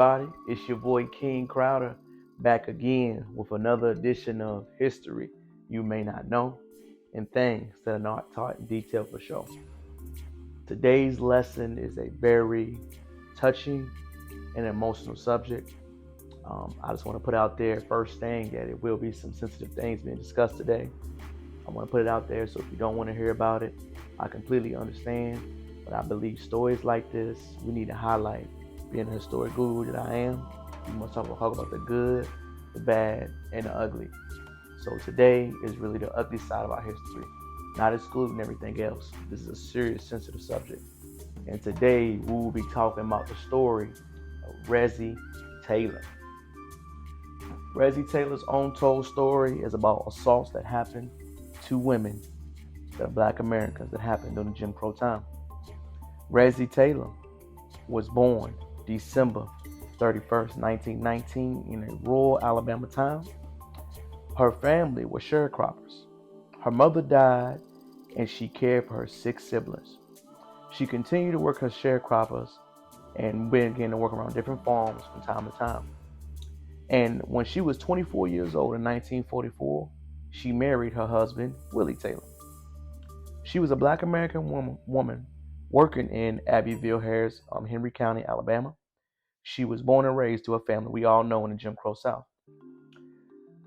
everybody? It's your boy King Crowder back again with another edition of History You May Not Know and Things That Are Not Taught in Detail for Sure. Today's lesson is a very touching and emotional subject. I just want to put out there first thing that it will be some sensitive things being discussed today. I want to put it out there, so if you don't want to hear about it, I completely understand. But I believe stories like this, we need to highlight. Being a historic guru that I am, we must talk about the good, the bad, and the ugly. So today is really the ugly side of our history, not excluding everything else. This is a serious, sensitive subject. And today we will be talking about the story of Recy Taylor. Recy Taylor's Untold story is about assaults that happened to women that are Black Americans that happened during the Jim Crow time. Recy Taylor was born December 31st, 1919 in a rural Alabama town. Her family were sharecroppers. Her mother died and she cared for her 6 siblings. She continued to work as sharecroppers and began to work around different farms from time to time. And when she was 24 years old in 1944, she married her husband, Willie Taylor. She was a Black American woman working in Abbeville, Harris, Henry County, Alabama. She was born and raised to a family we all know in the Jim Crow South.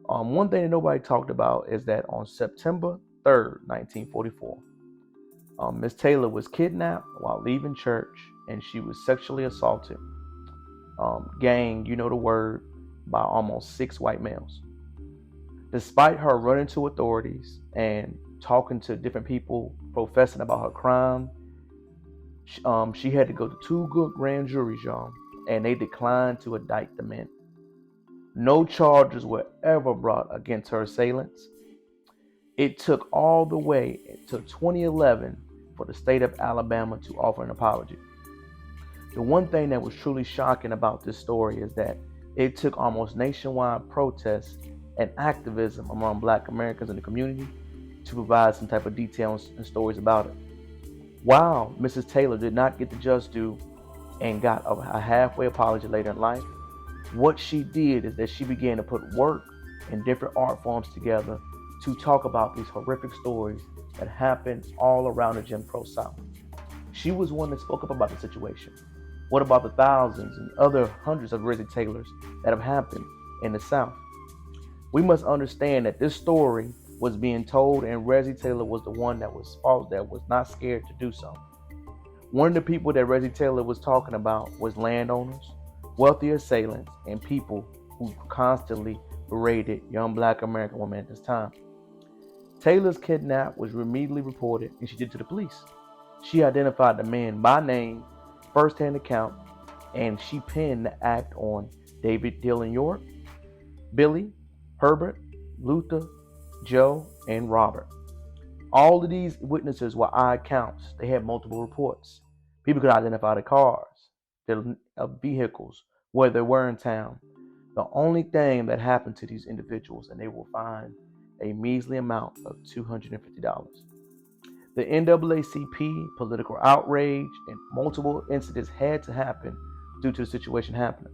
One thing that nobody talked about is that on September 3rd, 1944, Miss Taylor was kidnapped while leaving church and she was sexually assaulted, gang, you know the word, by almost 6 white males. Despite her running to authorities and talking to different people professing about her crime, she had to go to 2 good grand juries, y'all, and they declined to indict the men. No charges were ever brought against her assailants. It took all the way to 2011 for the state of Alabama to offer an apology. The one thing that was truly shocking about this story is that it took almost nationwide protests and activism among Black Americans in the community to provide some type of details and stories about it. While Mrs. Taylor did not get the just due and got a halfway apology later in life, what she did is that she began to put work and different art forms together to talk about these horrific stories that happened all around the Jim Crow South. She was one that spoke up about the situation. What about the thousands and other hundreds of Recy Taylors that have happened in the South? We must understand that this story was being told, and Recy Taylor was the one that was not scared to do so. One of the people that Recy Taylor was talking about was landowners, wealthy assailants, and people who constantly berated young Black American women at this time. Taylor's kidnap was immediately reported, and she did to the police. She identified the man by name, first-hand account, and she pinned the act on David Dillon York, Billy, Herbert, Luther, Joe, and Robert. All of these witnesses were eye counts. They had multiple reports. People could identify the cars, the vehicles, where they were in town. The only thing that happened to these individuals, and they will find a measly amount of $250. The NAACP, political outrage, and multiple incidents had to happen due to the situation happening.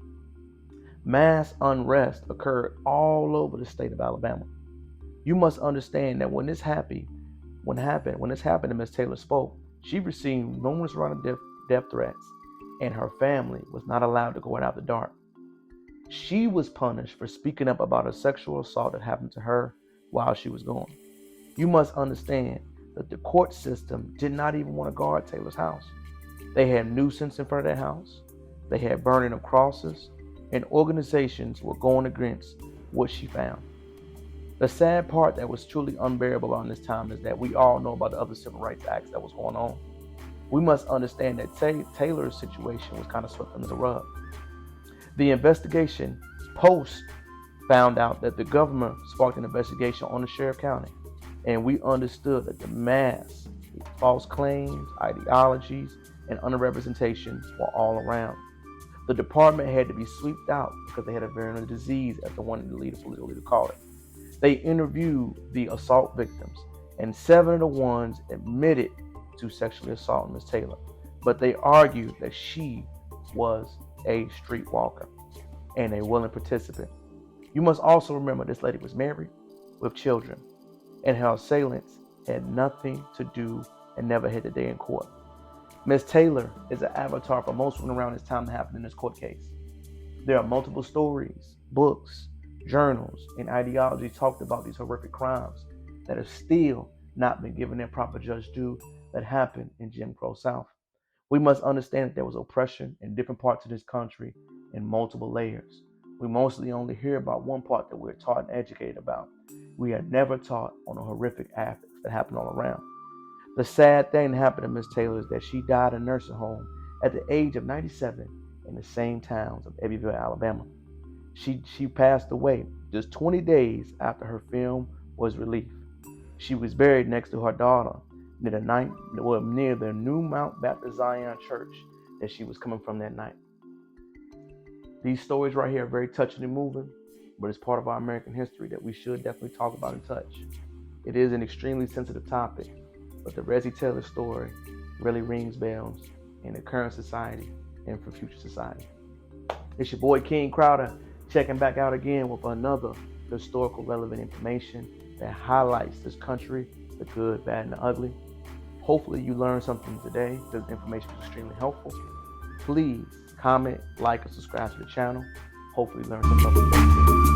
Mass unrest occurred all over the state of Alabama. You must understand that when this happened to Miss Taylor spoke, she received numerous rounds of death threats, and her family was not allowed to go out the dark. She was punished for speaking up about a sexual assault that happened to her while she was gone. You must understand that the court system did not even want to guard Taylor's house. They had nuisance in front of their house. They had burning of crosses, and organizations were going against what she found. The sad part that was truly unbearable around this time is that we all know about the other civil rights acts that was going on. We must understand that Taylor's situation was kind of swept under the rug. The investigation post found out that the government sparked an investigation on the Sheriff County, and we understood that the mass false claims, ideologies, and underrepresentation were all around. The department had to be swept out because they had a virulent disease, as the one political leader called it. They interviewed the assault victims, and 7 of the ones admitted to sexually assaulting Ms. Taylor, but they argued that she was a streetwalker and a willing participant. You must also remember this lady was married with children, and her assailants had nothing to do and never had a day in court. Miss Taylor is an avatar for most women around this time that happened in this court case. There are multiple stories, books, journals, and ideologies talked about these horrific crimes that have still not been given their proper just due that happened in Jim Crow South. We must understand that there was oppression in different parts of this country in multiple layers. We mostly only hear about one part that we're taught and educated about. We are never taught on the horrific acts that happen all around. The sad thing that happened to Miss Taylor is that she died in a nursing home at the age of 97 in the same towns of Abbeville, Alabama. She passed away just 20 days after her film was released. She was buried next to her daughter near the New Mount Baptist Zion Church that she was coming from that night. These stories right here are very touching and moving, but it's part of our American history that we should definitely talk about and touch. It is an extremely sensitive topic, but the Recy Taylor story really rings bells in the current society and for future society. It's your boy King Crowder checking back out again with another historical relevant information that highlights this country, the good, bad, and the ugly. Hopefully you learned something today. This information was extremely helpful. Please comment, like, and subscribe to the channel. Hopefully learn something today.